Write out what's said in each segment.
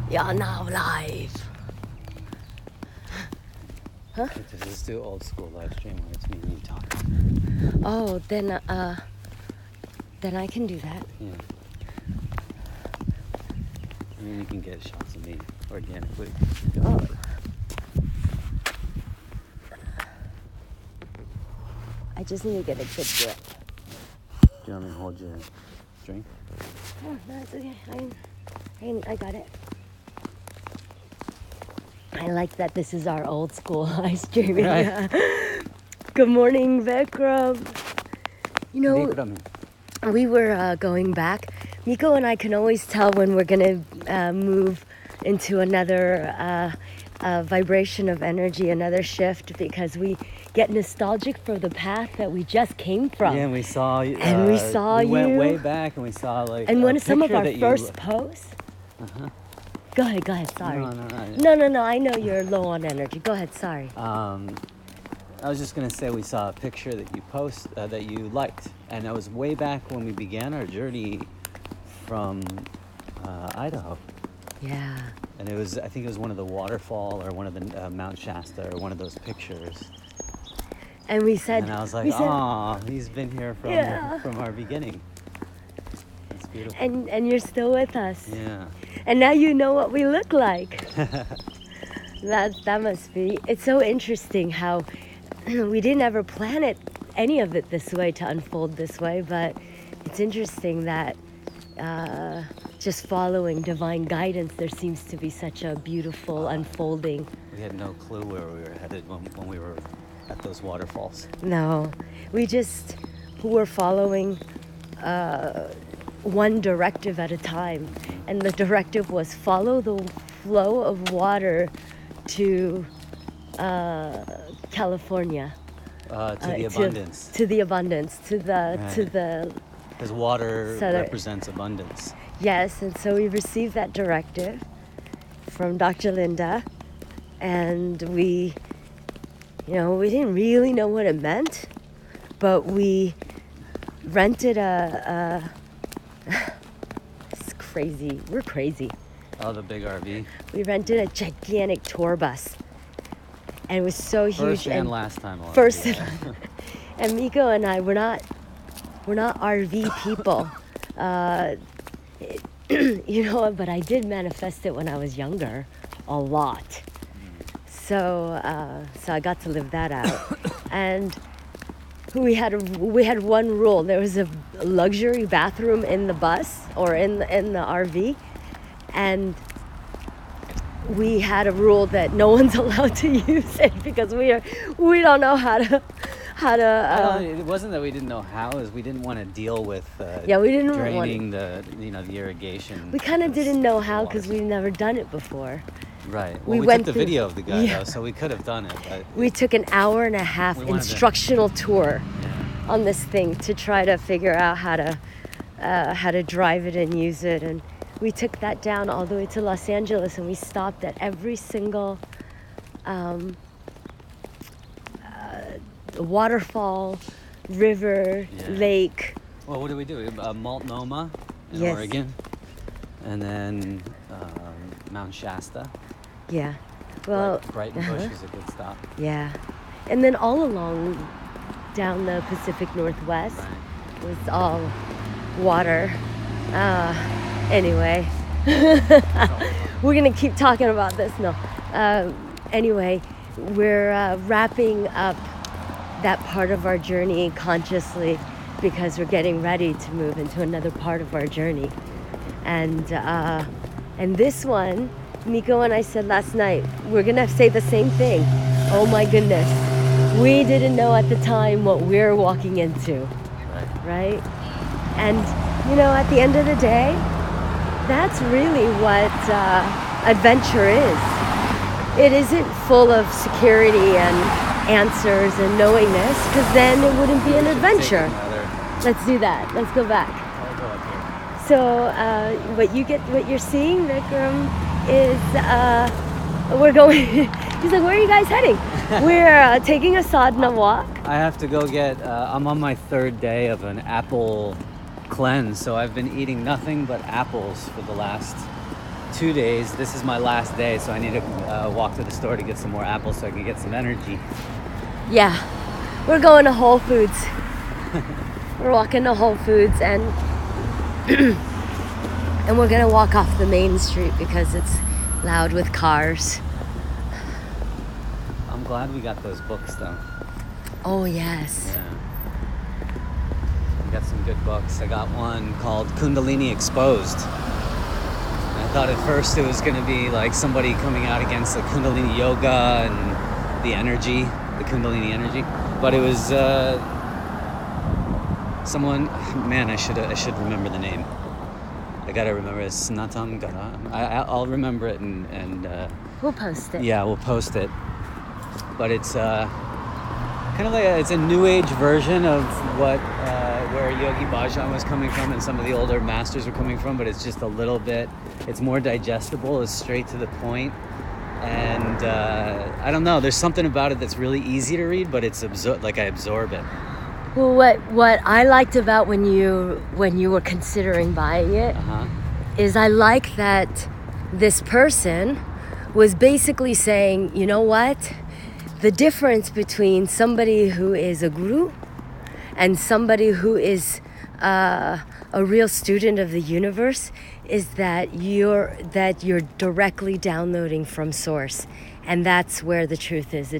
You're now live. Huh? This is the old school live stream where it's me and you talking. Oh, then I can do that. Yeah. I mean, we can get shots of me organically. Oh. I just need to get a good grip. Do you want me to hold your drink? Oh, no, it's okay. I got it. I like that this is our old school live streaming. Right. Good morning, Vikram. You know, Vikram. we were going back. Miko and I can always tell when we're going to move into another vibration of energy, another shift, because we get nostalgic for the path that we just came from. Yeah, and we saw. And we saw we went you. way back, and we saw like. And one of some of our picture that first posts. Uh-huh. Go ahead, sorry. No. I know you're low on energy. Go ahead, sorry. I was just gonna say we saw a picture that you that you liked, and that was way back when we began our journey from Idaho. Yeah. And I think it was one of the waterfall or one of the Mount Shasta or one of those pictures. And we said. And I was like, "Aw, he's been here from our beginning." That's beautiful. And you're still with us. Yeah. And now you know what we look like. That must be. It's so interesting how we didn't ever plan any of it this way, to unfold this way, but it's interesting that just following divine guidance, there seems to be such a beautiful unfolding. We had no clue where we were headed when we were at those waterfalls. No, we just were following one directive at a time, and the directive was follow the flow of water to California. To the abundance. To the abundance. To the Right. to the. Because water So represents abundance. Yes, and so we received that directive from Dr. Linda, and we didn't really know what it meant, but we rented it's crazy. We're crazy. Oh, the big RV. We rented a gigantic tour bus, and it was so huge. First and last time. First, and Miko and I, we're not RV people, but I did manifest it when I was younger, a lot. So I got to live that out, and we had one rule. There was a luxury bathroom in the bus or in the RV, and we had a rule that no one's allowed to use it because we don't know how to. It wasn't that we didn't know how; is we didn't want to deal with we didn't draining the irrigation. We kind of didn't know how because we've never done it before. Right. Well, we took the video of the guy though, so we could have done it. But we took an hour and a half instructional tour on this thing to try to figure out how to drive it and use it, and we took that down all the way to Los Angeles, and we stopped at every single waterfall, river, lake. Well, what did we do? Multnomah in Oregon, and then Mount Shasta. Yeah. Well, Brighton Bush is a good stop. Yeah. And then all along down the Pacific Northwest was all water. Anyway, we're going to keep talking about this. No. Anyway, we're wrapping up that part of our journey consciously because we're getting ready to move into another part of our journey. And this one, Miko and I said last night, we're gonna say the same thing. Oh my goodness. We didn't know at the time what we're walking into. Right? And at the end of the day, that's really what adventure is. It isn't full of security and answers and knowingness, because then it wouldn't be an adventure. Let's do that. Let's go back. So what you're seeing, Vikram, is we're going. He's like, where are you guys heading? We're taking a sadhana walk. I have to go get. I'm on my third day of an apple cleanse, so I've been eating nothing but apples for the last 2 days. This is my last day, so I need to walk to the store to get some more apples so I can get some energy. Yeah, we're going to Whole Foods. We're walking to Whole Foods and and we're gonna walk off the main street because it's loud with cars. I'm glad we got those books though. Oh yes. Yeah. We got some good books. I got one called Kundalini Exposed. I thought at first it was going to be like somebody coming out against the Kundalini yoga and the energy, the Kundalini energy, but it was someone. Man, I should remember the name. I gotta remember it. Snatam Gara. I'll remember it and We'll post it. yeah, we'll post it. But it's kind of like it's a new age version of what where Yogi Bhajan was coming from and some of the older masters were coming from, but it's just a little bit, it's more digestible, it's straight to the point, and I don't know, there's something about it that's really easy to read, but it's I absorb it. Well, what I liked about when you were considering buying it is I like that this person was basically saying, you know what? The difference between somebody who is a guru and somebody who is a real student of the universe is that you're directly downloading from source, and that's where the truth is.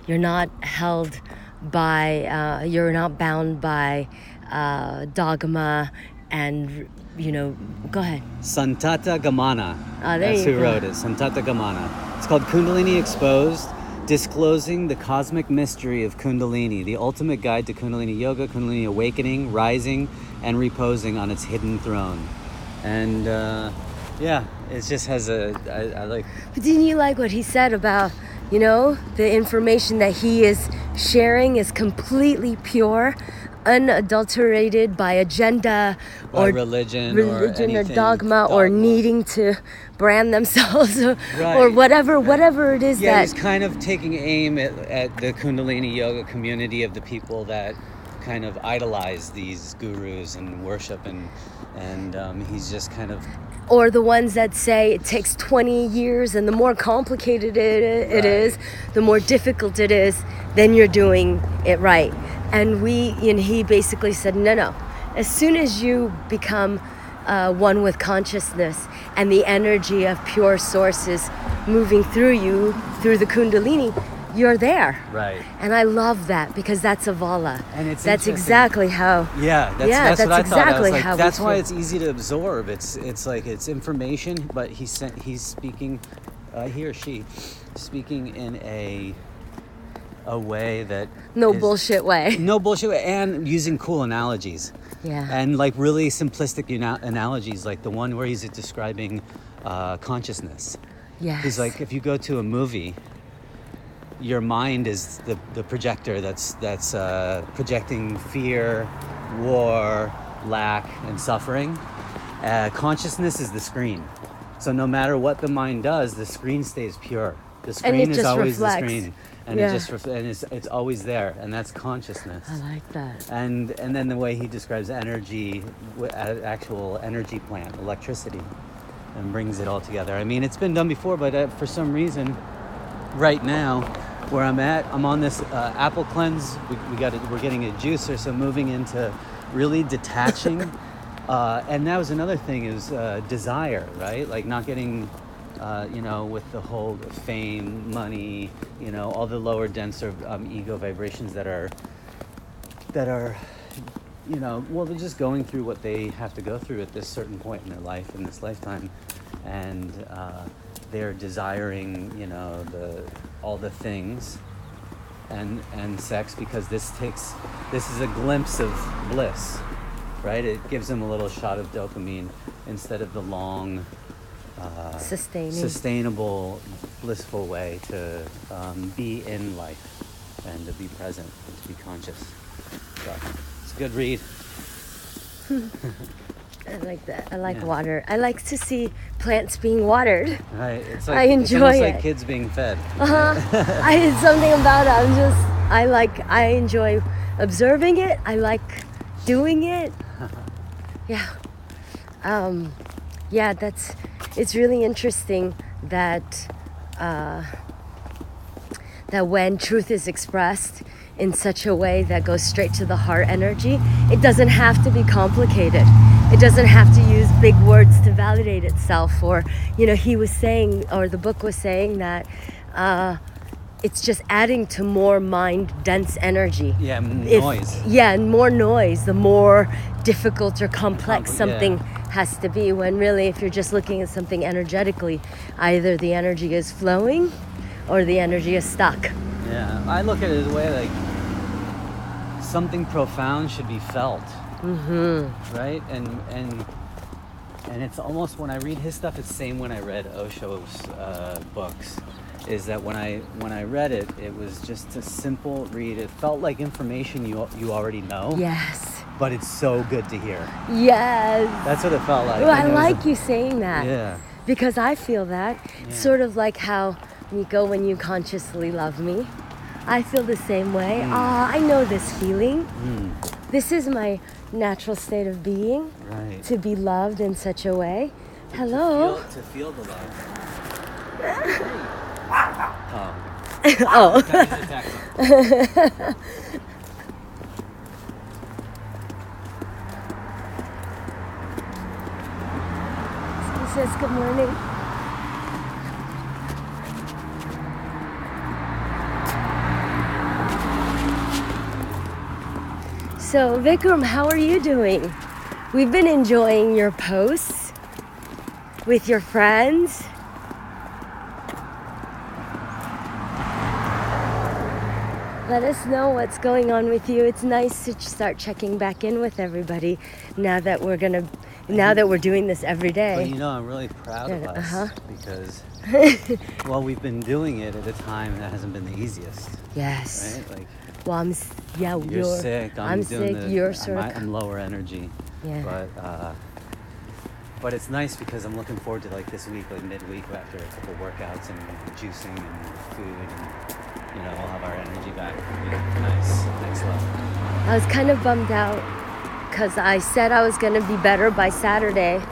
You're not held by, you're not bound by dogma and, go ahead. Santata Gamana. That's who wrote it. Santata Gamana. It's called Kundalini Exposed, Disclosing the Cosmic Mystery of Kundalini, the ultimate guide to Kundalini Yoga, Kundalini awakening, rising, and reposing on its hidden throne. And yeah, it just has I like... But didn't you like what he said about, the information that he is sharing is completely pure, unadulterated by agenda by or religion or dogma or needing to brand themselves or Right. whatever it is Yeah, that he's kind of taking aim at the Kundalini yoga community of the people that kind of idolize these gurus and worship, and he's just kind of... or the ones that say it takes 20 years and the more complicated it is, the more difficult it is, then you're doing it right. And he basically said, no. As soon as you become one with consciousness and the energy of pure sources moving through you, through the Kundalini, you're there. Right. And I love that because that's Avala. And it's that's interesting. Exactly how. Yeah, that's what I exactly thought. I was like, how that's we why feel. it's easy to absorb. It's like it's information, but he's speaking, he or she, speaking in a way that No is- bullshit way. No bullshit, and using cool analogies. Yeah. And like really simplistic analogies, like the one where he's describing consciousness. Yes. He's like, if you go to a movie, your mind is the projector that's projecting fear, war, lack, and suffering. Consciousness is the screen. So no matter what the mind does, the screen stays pure. The screen is just always reflects. the screen, and Yeah. it's always there, and that's consciousness. I like that. And then the way he describes energy, actual energy plant, electricity, and brings it all together. I mean, it's been done before, but for some reason, right now, where I'm at, I'm on this apple cleanse. We're getting a juicer, so moving into really detaching. And that was another thing is desire, right? Like not getting, with the whole fame, money, all the lower, denser ego vibrations that are, they're just going through what they have to go through at this certain point in their life, in this lifetime. And they're desiring, all the things and sex, because this is a glimpse of bliss, right? It gives them a little shot of dopamine instead of the long, sustainable, blissful way to be in life and to be present and to be conscious. So it's a good read. I like that. I like Yeah. water. I like to see plants being watered. Right? It's I enjoy it's almost it. like kids being fed. I did something about it. I enjoy observing it. I like doing it. Yeah. yeah, it's really interesting that that when truth is expressed in such a way that goes straight to the heart energy, it doesn't have to be complicated. It doesn't have to use big words to validate itself. Or, he was saying, or the book was saying that it's just adding to more mind dense energy. Yeah, noise. And more noise, the more difficult or complex something has to be, when really, if you're just looking at something energetically, either the energy is flowing or the energy is stuck. Yeah, I look at it as a way like something profound should be felt. Right? And it's almost, when I read his stuff, it's the same when I read Osho's books. Is that when I read it, it was just a simple read. It felt like information you already know. Yes. But it's so good to hear. Yes. That's what it felt like. Well, I like you saying that. Yeah. Because I feel that. Yeah. Sort of like how, Nico, when you consciously love me, I feel the same way. I know this feeling. This is my natural state of being. Right. To be loved in such a way. Hello. To feel the love. Oh. He says good morning. So Vikram, how are you doing? We've been enjoying your posts with your friends. Let us know what's going on with you. It's nice to start checking back in with everybody now that we're doing this every day. But I'm really proud of us because, well, we've been doing it at a time that hasn't been the easiest. Yes. Right? Like, well, you're sick. I'm sick. I'm lower energy. Yeah. But it's nice because I'm looking forward to like this week, like midweek, after a couple workouts and juicing and food, and we'll have our energy back. It'll be nice, next level. I was kind of bummed out because I said I was going to be better by Saturday,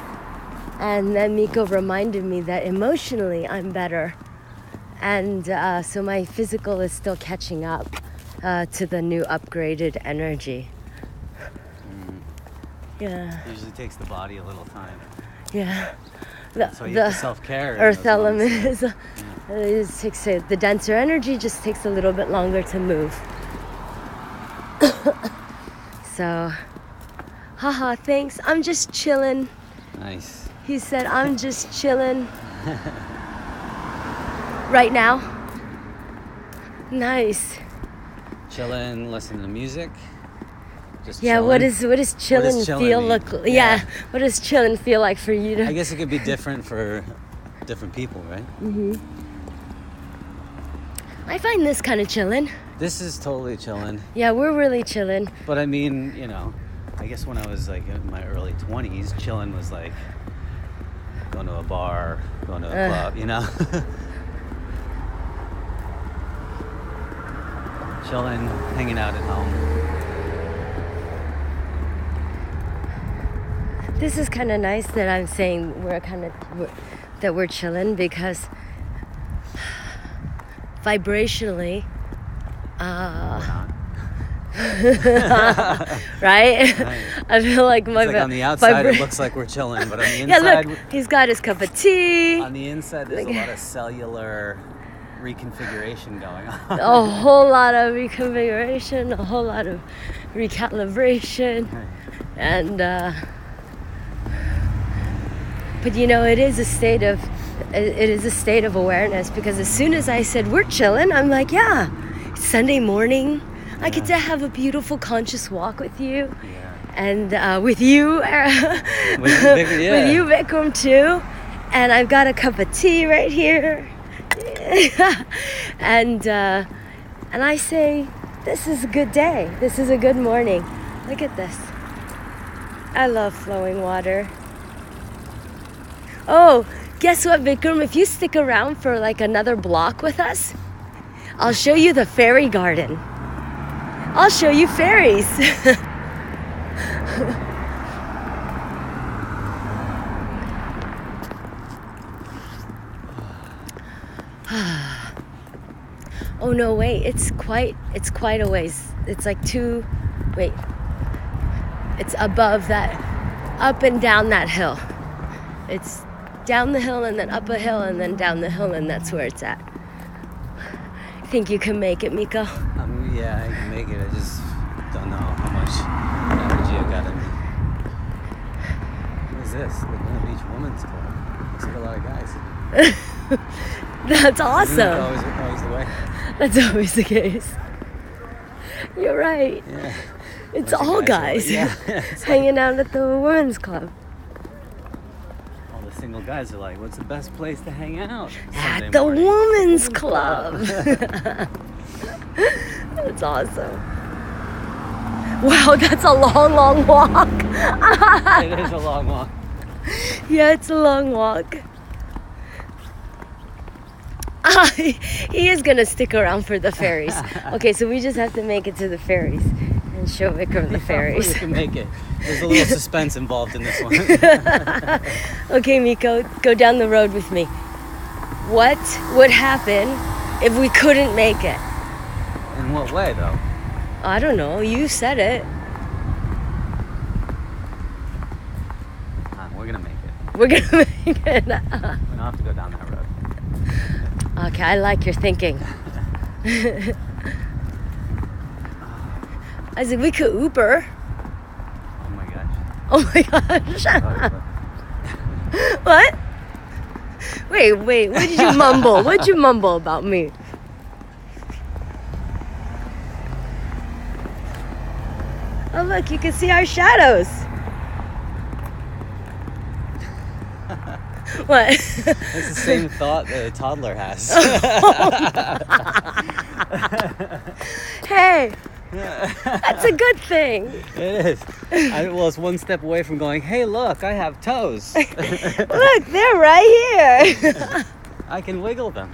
and then Miko reminded me that emotionally I'm better, and so my physical is still catching up to the new upgraded energy. Yeah. Usually takes the body a little time. Yeah. So you have to self-care. Earth element takes the denser energy just takes a little bit longer to move. So, haha, thanks. I'm just chilling. Nice. He said, I'm just chilling. Right now. Nice. Chilling, listening to music. Just yeah, chilling. what does chilling feel like? Yeah, what does chilling feel like for you to? I guess it could be different for different people, right? I find this kind of chilling. This is totally chilling. Yeah, we're really chilling. But I mean, I guess when I was like in my early 20s, chilling was like going to a bar, going to a club, Chilling, hanging out at home. This is kind of nice that I'm saying that we're chilling, because vibrationally, right? I feel like on the outside it looks like we're chilling, but on the inside, look, he's got his cup of tea. On the inside, there's a lot of cellular reconfiguration going on. A whole lot of reconfiguration, a whole lot of recalibration, and but it is a state of awareness, because as soon as I said we're chilling, I'm like, yeah, it's Sunday morning. I get to have a beautiful conscious walk with you, and with you, with you, Vikram, too. And I've got a cup of tea right here, and I say, this is a good day. This is a good morning. Look at this. I love flowing water. Oh, guess what, Vikram? If you stick around for like another block with us, I'll show you the fairy garden. I'll show you fairies. Oh no, wait, it's quite a ways. It's like wait, it's above that, up and down that hill. It's down the hill and then up a hill and then down the hill, and that's where it's at. Think you can make it, Miko? Yeah, I can make it. I just don't know how much energy I got in me. What is this? Laguna Beach Women's Club. Looks like a lot of guys. That's Isn't awesome. that always the way? That's always the case. You're right. Yeah. It's Bunch of all guys guys are like- yeah. It's like hanging out at the women's club. all the single guys are like, what's the best place to hang out? At Sunday the morning?" women's club. That's awesome. Wow, that's a long, long walk. It is a long walk. Yeah, it's a long walk. He is gonna stick around for the ferries. Okay, so we just have to make it to the ferries and show Vikram the You ferries. can make it. There's a little suspense involved in this one. Okay, Miko, go down the road with me. What would happen if we couldn't make it? In what way, though? I don't know. You said it. We're gonna make it. We're gonna make it. We don't have to go down that road. Okay, I like your thinking. I said we could Uber. Oh my gosh. Oh my gosh. Sorry, What? Wait. What did you mumble? What did you mumble about me? Oh look, you can see our shadows. What? It's the same thought that a toddler has. Hey, that's a good thing. It is. Well, it's one step away from going, hey, look, I have toes. Look, they're right here. I can wiggle them.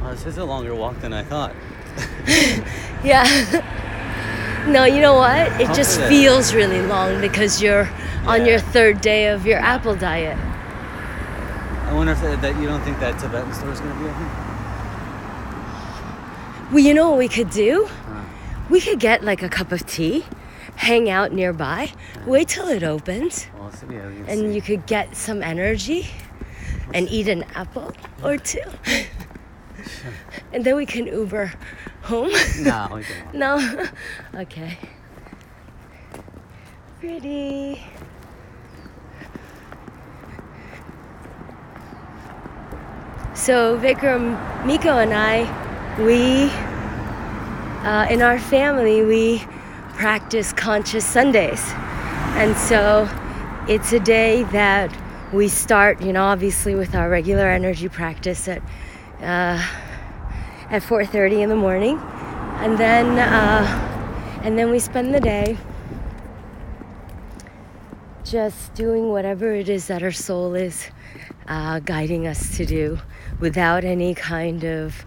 Well, this is a longer walk than I thought. Yeah. No, you know what? It just Hopefully. feels really long because you're on Yeah. your third day of your apple diet. I wonder if that you don't think that Tibetan store is going to be open? Well, you know what we could do? Huh. We could get like a cup of tea, hang out nearby, wait till it opens, Well, so, yeah, we can and see. you could get some energy and eat an apple or two. And then we can Uber home. No, we can. No? Okay. Pretty. So Vikram, Miko and I, we, in our family, we practice conscious Sundays. And so it's a day that we start, obviously with our regular energy practice at 4:30 in the morning. And then we spend the day just doing whatever it is that our soul is guiding us to do, without any kind of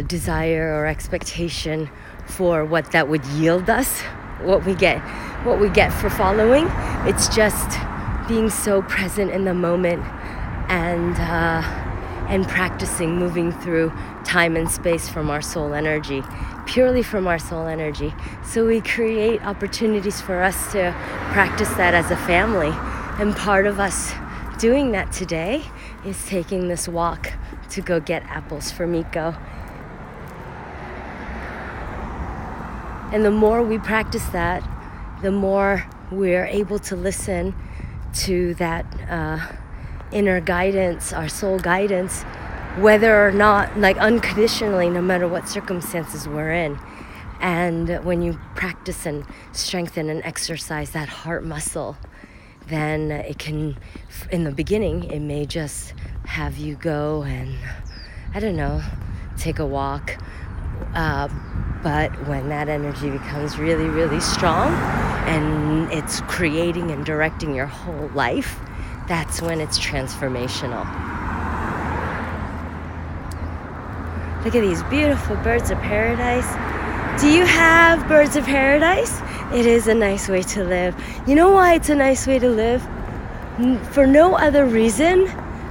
desire or expectation for what that would yield us, what we get for following. It's just being so present in the moment and practicing moving through time and space from our soul energy, purely from our soul energy. So we create opportunities for us to practice that as a family. And part of us doing that today is taking this walk to go get apples for Miko. And the more we practice that, the more we're able to listen to that inner guidance, our soul guidance, whether or not, like unconditionally, no matter what circumstances we're in. And when you practice and strengthen and exercise that heart muscle, then it can, in the beginning, it may just have you go and, I don't know, take a walk. But when that energy becomes really, really strong and it's creating and directing your whole life, that's when it's transformational. Look at these beautiful birds of paradise. Do you have birds of paradise? It is a nice way to live. You know why it's a nice way to live? For no other reason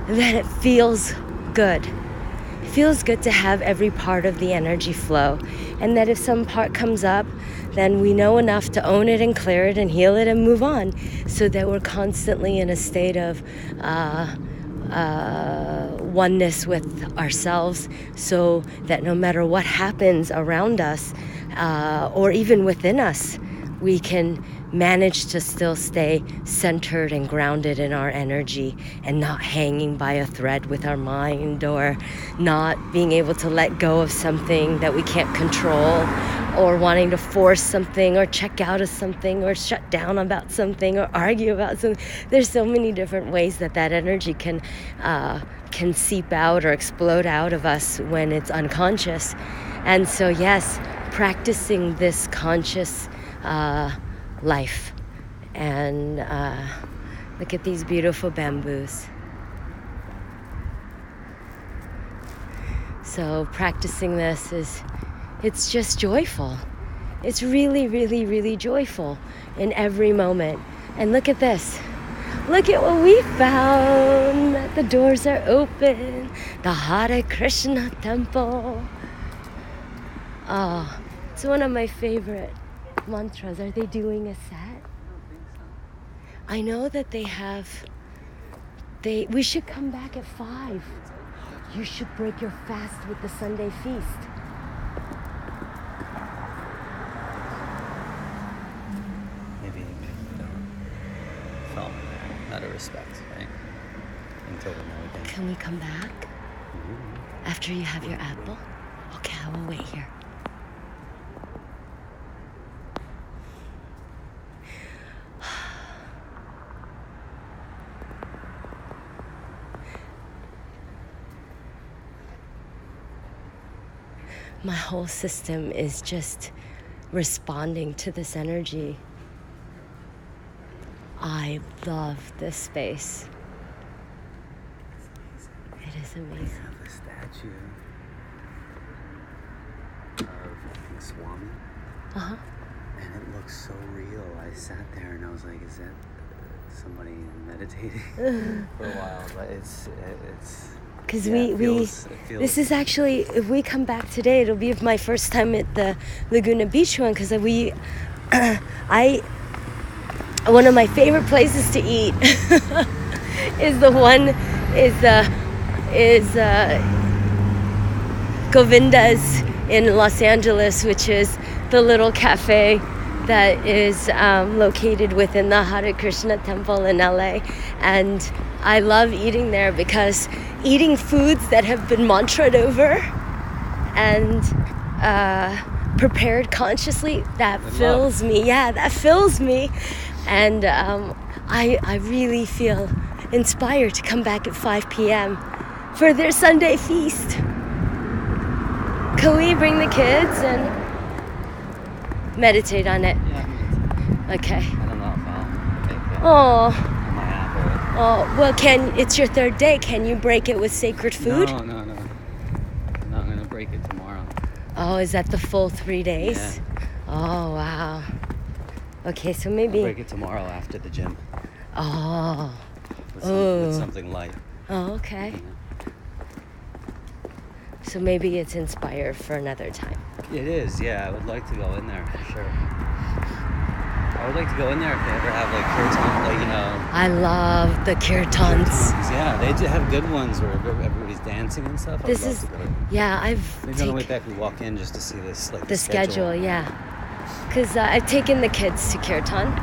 than it feels good. It feels good to have every part of the energy flow. And that if some part comes up, then we know enough to own it and clear it and heal it and move on. So that we're constantly in a state of oneness with ourselves, so that no matter what happens around us or even within us, we can manage to still stay centered and grounded in our energy and not hanging by a thread with our mind, or not being able to let go of something that we can't control, or wanting to force something or check out of something or shut down about something or argue about something. There's so many different ways that energy can seep out or explode out of us when it's unconscious. And so yes, practicing this conscious life. And look at these beautiful bamboos. So practicing this it's just joyful. It's really, really, really joyful in every moment. And look at this. Look at what we found. The doors are open. The Hare Krishna temple. Oh, it's one of my favorite mantras. Are they doing a set? I don't think so. I know that they have. We should come back at 5. You should break your fast with the Sunday feast. Maybe film out of respect, right? Until we know again. Can we come back after you have your apple? Okay, I will wait here. My whole system is just responding to this energy. I love this space. It is We amazing. have a statue of, I think, Swami, Uh-huh. and it looks so real. I sat there and I was like, is that somebody meditating for a while? But it's Because yeah, it feels, this is actually, if we come back today, it'll be my first time at the Laguna Beach one, because one of my favorite places to eat is Govinda's in Los Angeles, which is the little cafe that is located within the Hare Krishna temple in LA. And I love eating there because eating foods that have been mantraed over and prepared consciously, that fills me. Yeah, that fills me. And I really feel inspired to come back at 5 p.m. for their Sunday feast. Can we bring the kids and meditate on it? Yeah, Okay. I don't know if I'll make it. Oh, My apple. oh. Well, it's your 3rd day. Can you break it with sacred food? No. No, I'm gonna break it tomorrow. Oh, is that the full 3 days? Yeah. Oh, wow. Okay, so I'll maybe. break it tomorrow after the gym Oh. with something light. Oh, okay. Yeah. So maybe it's inspired for another time. It is, yeah. I would like to go in there, for sure. I would like to go in there if they ever have like kirtan, like, you know. I love the kirtans. Yeah, they do have good ones where everybody's dancing and stuff. I would This love is, to go. yeah, I've Maybe on the way taken back we walk in just to see this, like the schedule, yeah. Because I've taken the kids to kirtan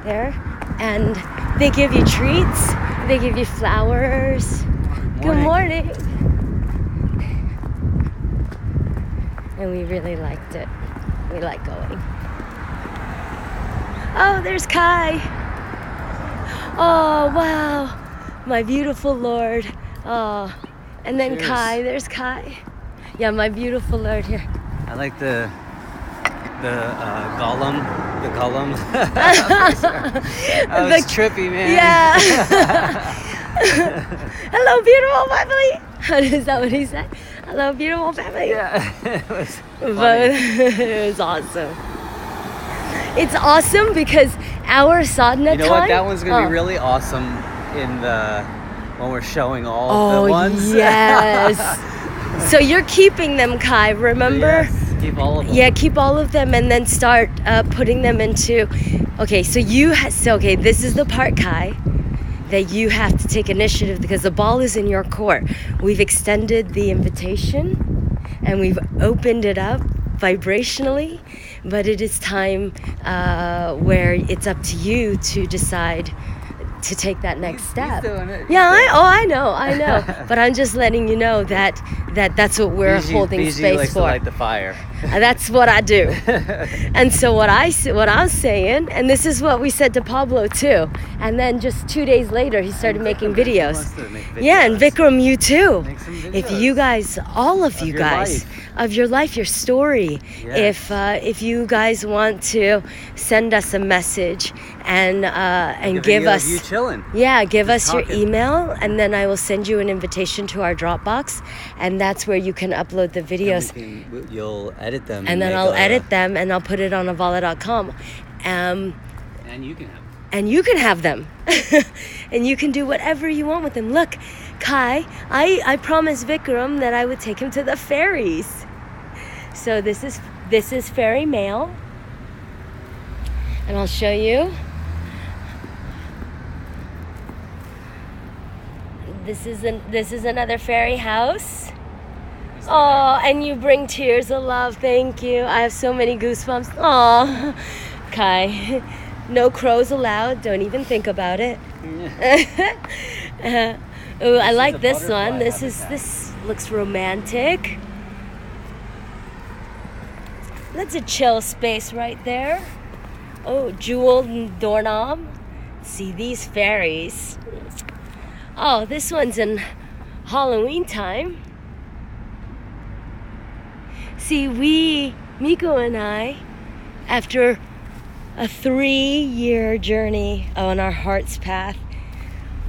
there, and they give you treats, they give you flowers. Good morning. And we really liked it. We like going. Oh, there's Kai. Oh, wow. My beautiful Lord. Oh, and then Cheers. Kai. There's Kai. Yeah, my beautiful Lord here. I like the golem. The golem. That was trippy, man. Yeah. Hello, beautiful family. Is that what he said? Hello, beautiful family. Yeah, it was But funny. it was awesome. It's awesome because our sadhana You know time. what? That one's gonna Oh. be really awesome in the when we're showing all Oh, the ones. yes. So you're keeping them, Kai, remember? Yes, keep all of them. Yeah, keep all of them and then start putting them into. Okay, so okay, this is the part, Kai, that you have to take initiative because the ball is in your court. We've extended the invitation and we've opened it up vibrationally, but it is time where it's up to you to decide to take that next step. He's doing it. Yeah, I know. But I'm just letting you know that's what we're holding Biji space likes for. to light the fire. That's what I do. And so what I'm saying, and this is what we said to Pablo too. And then just 2 days later, he started making videos. Wants to make Yeah, and videos. Vikram, you too. Make some If videos. you guys, all of you your guys, life. of your life, your story, Yes. if you guys want to send us a message and Like a give video us of you chilling. yeah, give Just us your talking. email, and then I will send you an invitation to our Dropbox, and that's where you can upload the videos. You'll edit them. And then make I'll a- edit them and I'll put it on avala.com. And you can have. And you can have them. And you can do whatever you want with them. Look, Kai, I promised Vikram that I would take him to the ferries. So this is ferry mail. And I'll show you. This is another fairy house. Oh, and you bring tears of love. Thank you. I have so many goosebumps. Oh, Kai, no crows allowed. Don't even think about it. Ooh, I like a this one. butterfly This looks romantic. That's a chill space right there. Oh, jeweled doorknob. See these fairies. Oh, this one's in Halloween time. See, Miko and I, after a 3-year journey on our heart's path,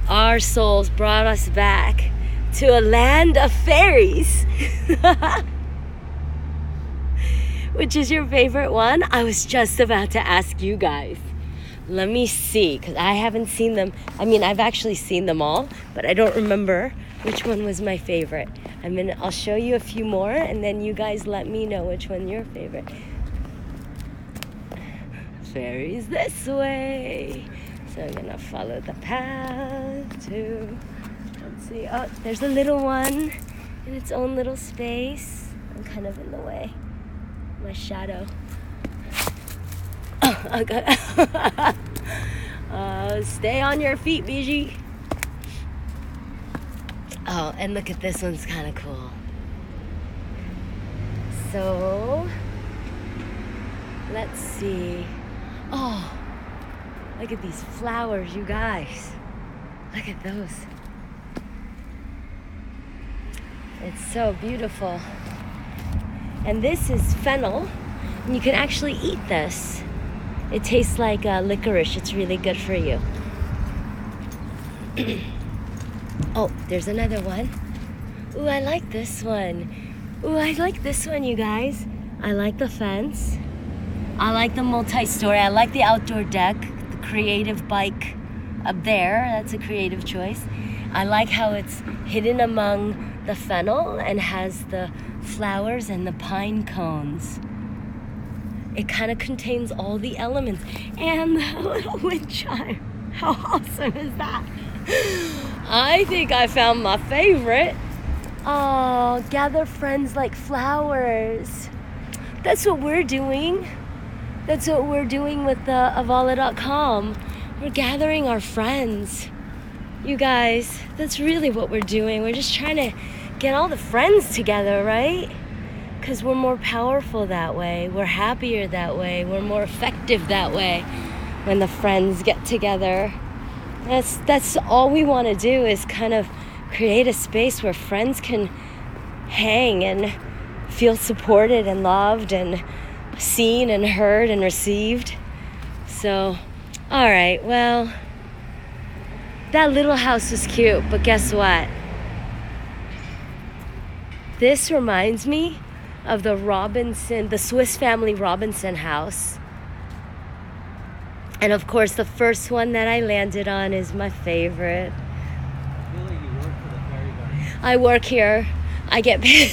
our souls brought us back to a land of fairies. Which is your favorite one? I was just about to ask you guys. Let me see, because I haven't seen them. I mean, I've actually seen them all, but I don't remember which one was my favorite. I'll show you a few more, and then you guys let me know which one your favorite. Fairies this way. So I'm gonna follow the path to, let's see, oh, there's a little one in its own little space. I'm kind of in the way. My shadow. Oh, okay. Stay on your feet, Biji. Oh, and look at this one's kind of cool. So, let's see. Oh, look at these flowers, you guys. Look at those. It's so beautiful. And this is fennel. And you can actually eat this. It tastes like licorice. It's really good for you. Oh, there's another one. Ooh, I like this one. Ooh, I like this one, you guys. I like the fence. I like the multi-story. I like the outdoor deck, the creative bike up there. That's a creative choice. I like how it's hidden among the fennel and has the flowers and the pine cones. It kind of contains all the elements. And the little wind chime. How awesome is that? I think I found my favorite. Oh, gather friends like flowers. That's what we're doing. That's what we're doing with the avala.com. We're gathering our friends. You guys, that's really what we're doing. We're just trying to get all the friends together, right? Because we're more powerful that way. We're happier that way. We're more effective that way when the friends get together. That's all we want to do is kind of create a space where friends can hang and feel supported and loved and seen and heard and received. So, all right, well, that little house was cute, but guess what? This reminds me of the Swiss Family Robinson house. And of course, the first one that I landed on is my favorite. I feel like you work for the fairy garden. I work here. I get paid.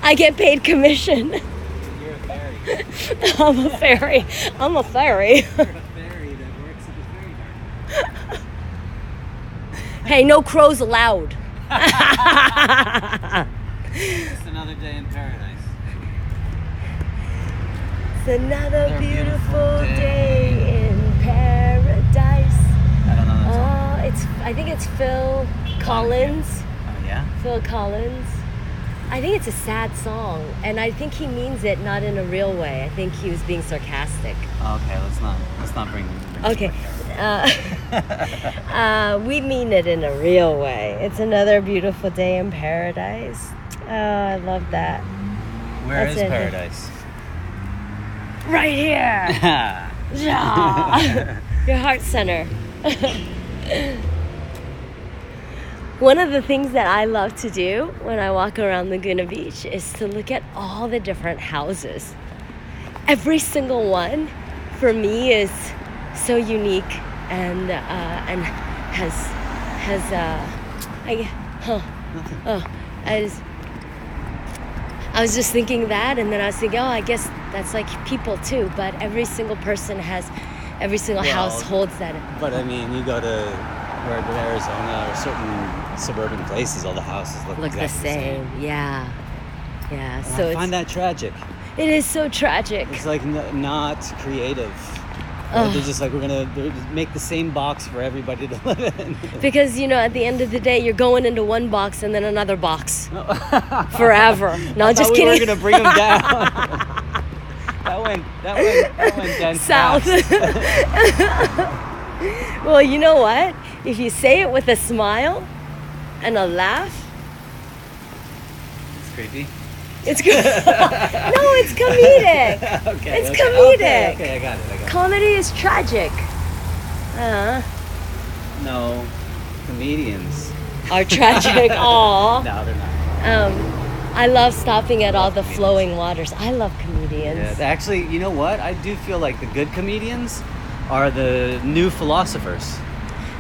I get paid commission. You're a fairy. I'm a fairy. I'm a fairy. You're a fairy that works at the fairy garden. Hey, no crows allowed. It's another day in paradise. It's another Another beautiful beautiful day in paradise. I don't know that song. I think it's Phil Collins. Oh yeah? Phil Collins. I think it's a sad song, and I think he means it not in a real way. I think he was being sarcastic. Okay, let's not bring Okay. We mean it in a real way. It's another beautiful day in paradise. Oh, I love that. Where That's is it. paradise? Right here. Yeah. Your heart center. One of the things that I love to do when I walk around Laguna Beach is to look at all the different houses. Every single one, for me, is so unique and I was just thinking that, and then I was thinking, I guess that's like people too. But every single person has, every single house holds that. But I mean, you go to Arizona or certain suburban places, all the houses look Look the exactly same. Yeah. And So I find that tragic. it is so tragic. It's like not creative. Ugh. They're just like, they're just make the same box for everybody to live in. Because, at the end of the day, you're going into one box and then another box. Forever. No, just we kidding. were gonna bring them down. that went down South. Well, you know what? If you say it with a smile and a laugh, It's creepy. it's good. No, it's comedic. Okay. It's okay. comedic. Okay, I got it. Comedy is tragic. No, comedians. Are tragic. Aw. No, they're not. I love stopping at all the flowing waters. I love comedians. Yeah, actually, you know what? I do feel like the good comedians are the new philosophers.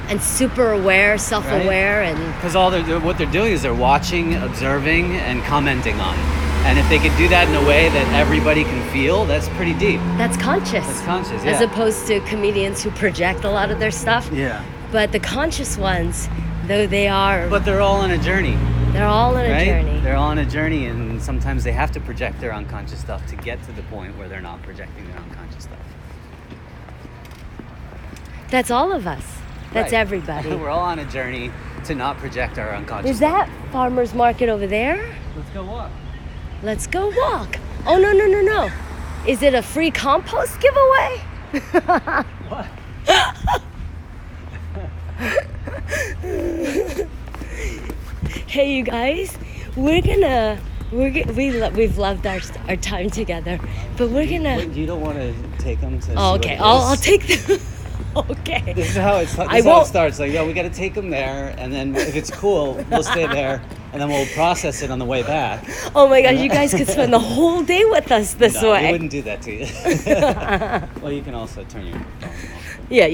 And super aware, self-aware, and Because what they're doing is they're watching, observing, and commenting on. And if they could do that in a way that everybody can feel, that's pretty deep. that's conscious. That's conscious, As yeah. opposed to comedians who project a lot of their stuff. Yeah. But the conscious ones, though they are, But they're all on a journey, they're all on right? a journey. They're all on a journey, and sometimes they have to project their unconscious stuff to get to the point where they're not projecting their unconscious stuff. That's all of us. That's Right. everybody. We're all on a journey to not project our unconscious Is that farmer's market over there? stuff. Let's go walk. Let's go walk. Oh, no. Is it a free compost giveaway? What? Hey, you guys, we've loved our time together, but we're gonna. Wait, you don't want to take them to. Oh, see okay. what it I'll is? take them. Okay. This is how it starts. Like, we got to take them there, and then if it's cool, we'll stay there, and then we'll process it on the way back. Oh my gosh, you guys could spend the whole day with us this No, way. we wouldn't do that to you. Well, you can also turn your phone off. Yeah.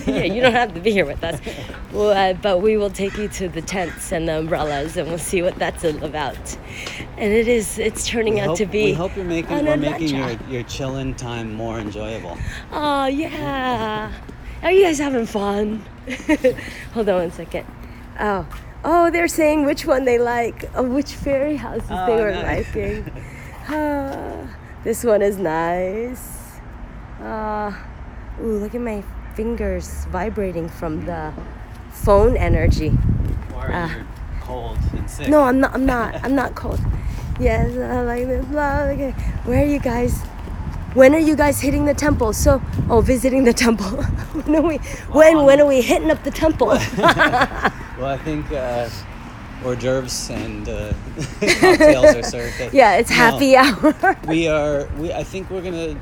Yeah, you don't have to be here with us. Well, but we will take you to the tents and the umbrellas, and we'll see what that's all about. And it's turning out to be. We hope we're making adventure. your chillin' time more enjoyable. Oh, yeah. Are you guys having fun? Hold on one second. Oh, they're saying which one they like, which fairy houses they were nice. liking. This one is nice. Ooh, look at my fingers vibrating from the phone energy. Or you're cold and sick. No, I'm not cold. Yes, I like this. Okay. Where are you guys? When are you guys hitting the temple? Visiting the temple. When are we hitting up the temple? Well, I think hors d'oeuvres and cocktails are served. Yeah, it's happy hour. I think we're gonna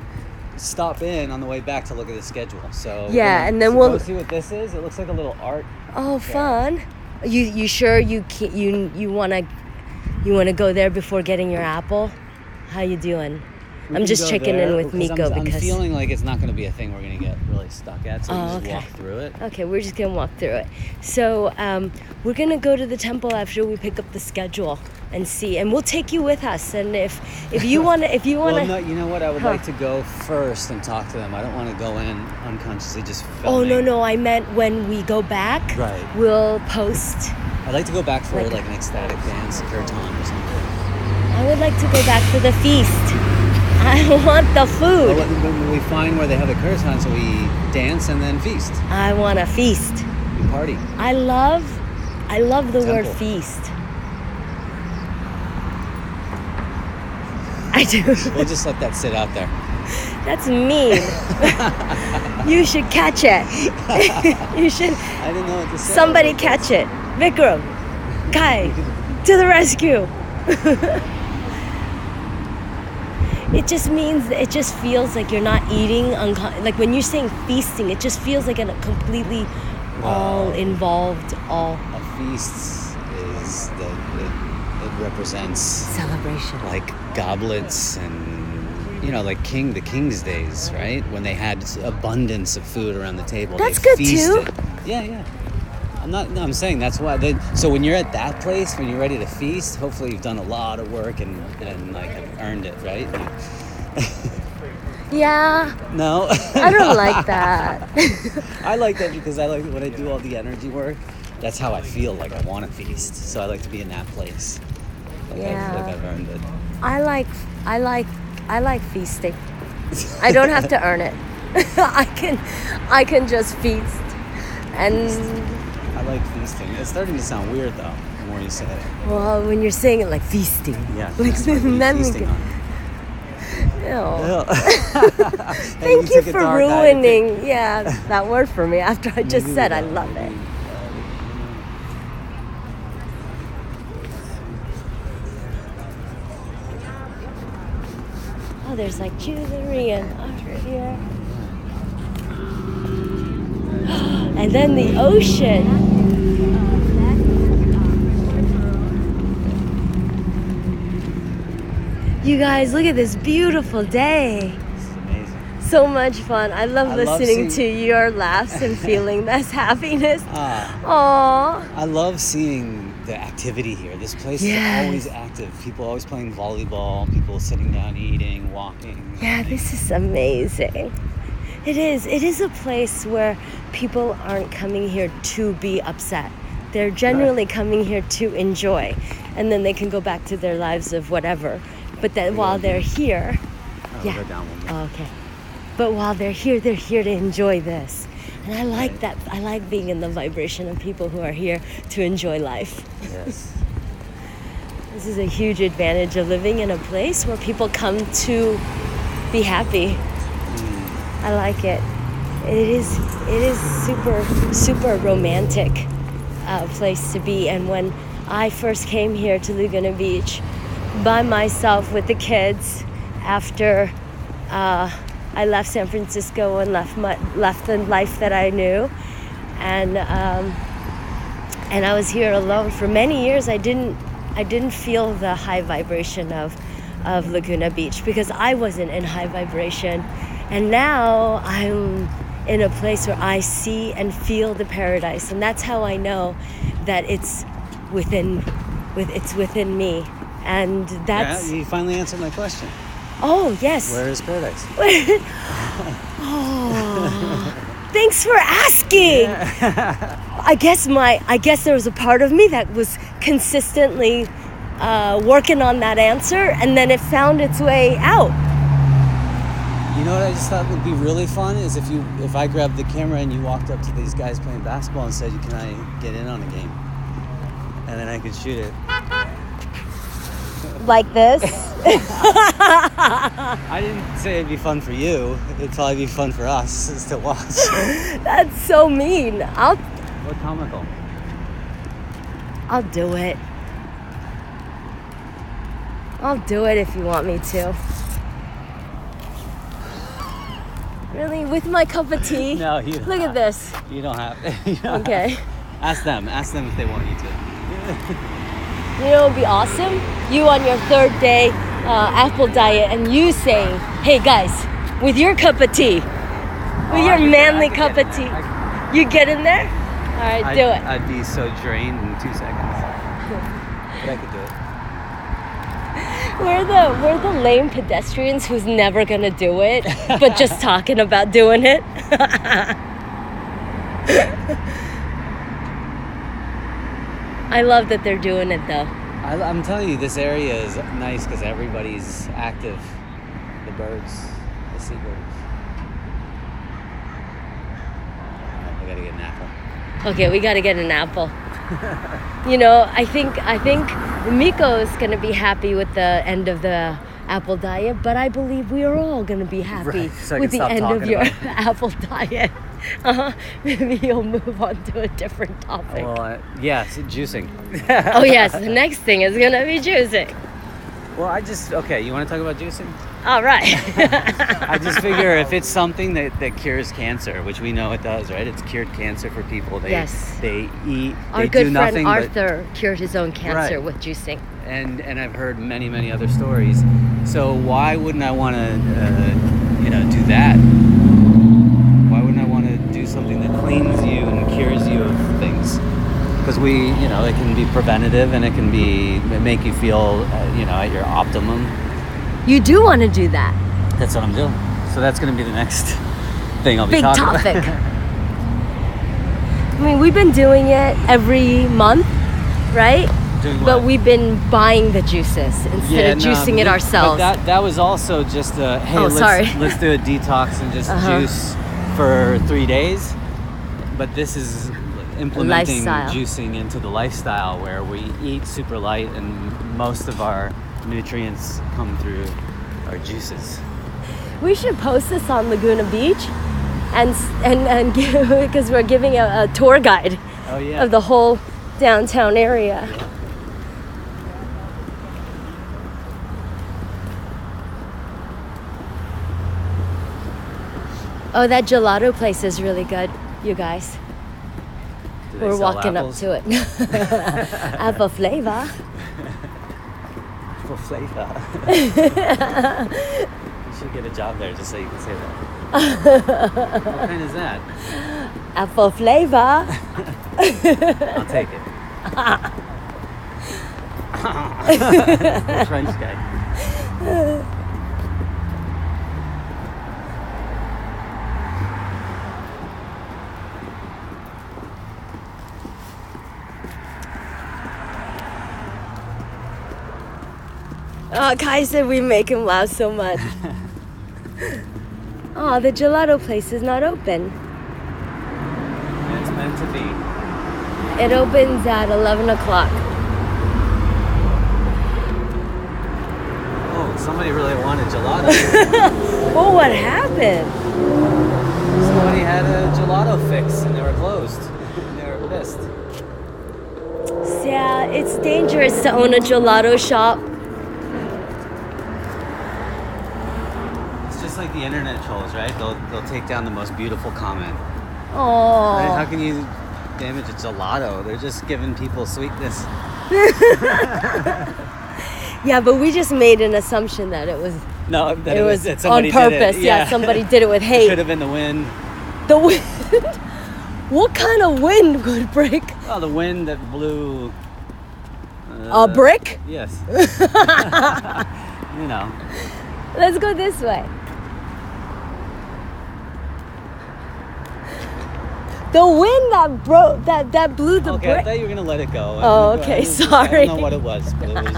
stop in on the way back to look at the schedule. So Yeah, and then go we'll see what this is. It looks like a little art. Oh, fun. You sure you want to You want to go there before getting your apple? How you doing? We I'm can just go checking there in with because Miko I'm because feeling like it's not going to be a thing we're going to get really stuck at, so we just okay. walk through it. Okay, we're just gonna walk through it. So we're gonna go to the temple after we pick up the schedule and see, and we'll take you with us. And if you wanna, Well, no, you know what? I would like to go first and talk to them. I don't want to go in unconsciously just filming. Oh no, I meant when we go back. Right. We'll post. I'd like to go back for like an ecstatic dance, a kirtan or something. I would like to go back for the feast. I want the food. Well, when we find where they have the kirtan, so we dance and then feast. I want a feast. We party. I love the word Temple. feast. I do. We'll just let that sit out there. That's mean. You should catch it. You should. I didn't know what to say. Somebody catch it. Vikram, Kai, to the rescue. It just means, it just feels like you're not eating, like when you're saying feasting, it just feels like a completely all involved, all. A feast is that it represents Celebration. like goblets and like the king's days, right? When they had abundance of food around the table. That's they good feasted. too. Yeah. I'm saying that's why. So when you're at that place, when you're ready to feast, hopefully you've done a lot of work and like have earned it, right? Yeah. No. I don't like that. I like that because I like when I do all the energy work. That's how I feel like I want to feast. So I like to be in that place. Yeah. I've earned it. I like feasting. I don't have to earn it. I can just feast. And I like feasting. It's starting to sound weird though, the more you say it. well, when you're saying it like feasting. Yeah. Like that's what you're then we feasting can, on. ew. Hey, Thank you took a for dark eye to ruining that word for me after I just Maybe said we I don't. love it. Oh, there's like jewelry and art here. And then the ocean. You guys, look at this beautiful day. It's amazing. So much fun. I love I love listening seeing- to your laughs and feeling this happiness. Ah, Aww. I love seeing the activity here. This place Yes. is always active. People always playing volleyball, people sitting down eating, walking. Yeah, this is amazing. It is. It is a place where people aren't coming here to be upset. They're generally coming here to enjoy. And then they can go back to their lives of whatever. But then while they're here, Oh, yeah. go down one more. Oh, okay. But while they're here to enjoy this. And I like that. I like being in the vibration of people who are here to enjoy life. Yes. This is a huge advantage of living in a place where people come to be happy. I like it. It is super romantic place to be. And when I first came here to Laguna Beach by myself with the kids after I left San Francisco and left the life that I knew, and I was here alone for many years. I didn't feel the high vibration of Laguna Beach because I wasn't in high vibration, and now I'm in a place where I see and feel the paradise, and that's how I know that it's within me, and that's. Yeah, you finally answered my question. Oh yes. Where is paradise? Oh, thanks for asking. I guess there was a part of me that was consistently working on that answer, and then it found its way out. You know what I just thought would be really fun is if I grabbed the camera and you walked up to these guys playing basketball and said, "Can I get in on a game?" And then I could shoot it. Like this. I didn't say it'd be fun for you. It'd probably be fun for us is to watch. That's so mean. What comical? I'll do it. I'll do it if you want me to. Really? With my cup of tea? No, you don't Look at have- this. You don't have. You don't Okay. have- Ask them if they want you to. You know, it'd be awesome. You on your third day apple diet, and you saying, "Hey guys, with your cup of tea, with your manly cup of tea, you get in there." All right, do it. I'd be so drained in 2 seconds, but I could do it. We're the lame pedestrians who's never gonna do it, but just talking about doing it. I love that they're doing it though. I'm telling you, this area is nice because everybody's active. The birds, the seabirds. I gotta get an apple. Okay, we gotta get an apple. You know, I think Miko is gonna be happy with the end of the apple diet, but I believe we are all gonna be happy Right, so I with can the stop end of talking your about apple diet. Maybe you'll move on to a different topic. Well, yes, juicing. Oh yes, the next thing is gonna be juicing. Well, okay, you want to talk about juicing? All right. I just figure if it's something that cures cancer, which we know it does, right? It's cured cancer for people. Yes. They eat, Our they good do nothing friend but... Arthur cured his own cancer Right. with juicing. And I've heard many, many other stories. So why wouldn't I want to, do that? Why wouldn't I want to do something that cleans you and cures you of things? Because it can be preventative and it can make you feel, at your optimum. You do want to do that. That's what I'm doing. So that's going to be the next thing I'll be Big talking topic. about. I mean, we've been doing it every month, right? Doing But what? we've been buying the juices instead of juicing it ourselves. But that was also just hey, sorry. let's do a detox and just juice for 3 days. But this is implementing Lifestyle. juicing into the lifestyle where we eat super light and most of our nutrients come through our juices. We should post this on Laguna Beach, and because we're giving a tour guide Oh yeah. of the whole downtown area. Yeah. Oh, that gelato place is really good, you guys. Do they We're sell walking apples? up to it. Apple flavor. For flavor. You should get a job there just so you can say that. What kind is that? Apple flavor. I'll take it. French guy. Oh, Kai said we make him laugh so much. Oh, the gelato place is not open. It's meant to be. It opens at 11 o'clock. Oh, somebody really wanted gelato. Oh, what happened? Somebody had a gelato fix and they were closed. And they were pissed. Yeah, it's dangerous to own a gelato shop. It's just like the internet trolls, right? They'll take down the most beautiful comment. Right? Oh, How can you damage a gelato? They're just giving people sweetness. yeah, but we just made an assumption that it was No, that it was that on somebody did it. purpose. Yeah, somebody did it with Could hate. have been the wind. The wind. What kind of wind would break Oh, the wind that blew. a brick? Yes. You know. Let's go this way. The wind that blew the Okay, I brick. thought you were gonna let it go. Oh, okay, I sorry. don't know what it was, but it was.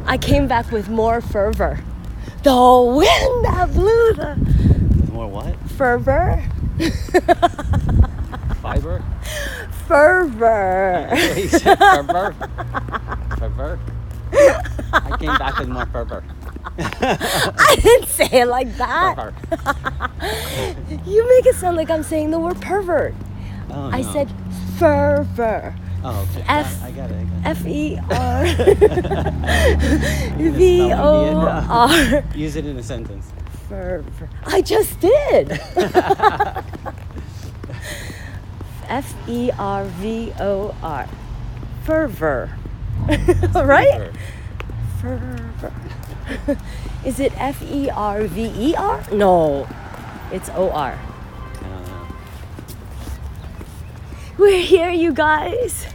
I came back with more fervor. The wind that blew the More what? fervor. Fiber? Fervor. You said fervor? Fervor? I came back with more fervor. I didn't say it like that. Fervor. You make it sound like I'm saying the word pervert. Oh, I no. said fervor. Oh, okay. F- I got it. F-E-R. You V-O-R. Use it in a sentence. Fervor. I just did. Fervor. Fervor. Right? Fervor. Is it Ferver? No, it's OR. I don't know. We're here, you guys.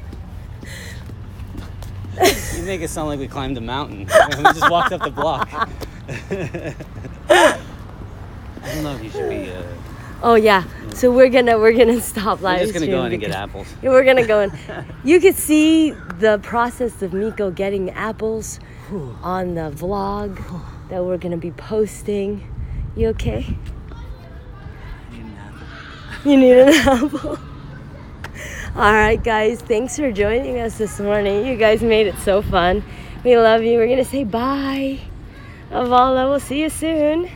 You make it sound like we climbed a mountain. We just walked up the block. I don't know if you should be. Oh yeah. So we're gonna stop live. We're just gonna stream go in and get because- apples. Yeah, we're gonna go in. You could see the process of Miko getting apples on the vlog that we're gonna be posting. You okay? You need an apple. All right, guys. Thanks for joining us this morning. You guys made it so fun. We love you. We're gonna say bye. Avala, we'll see you soon.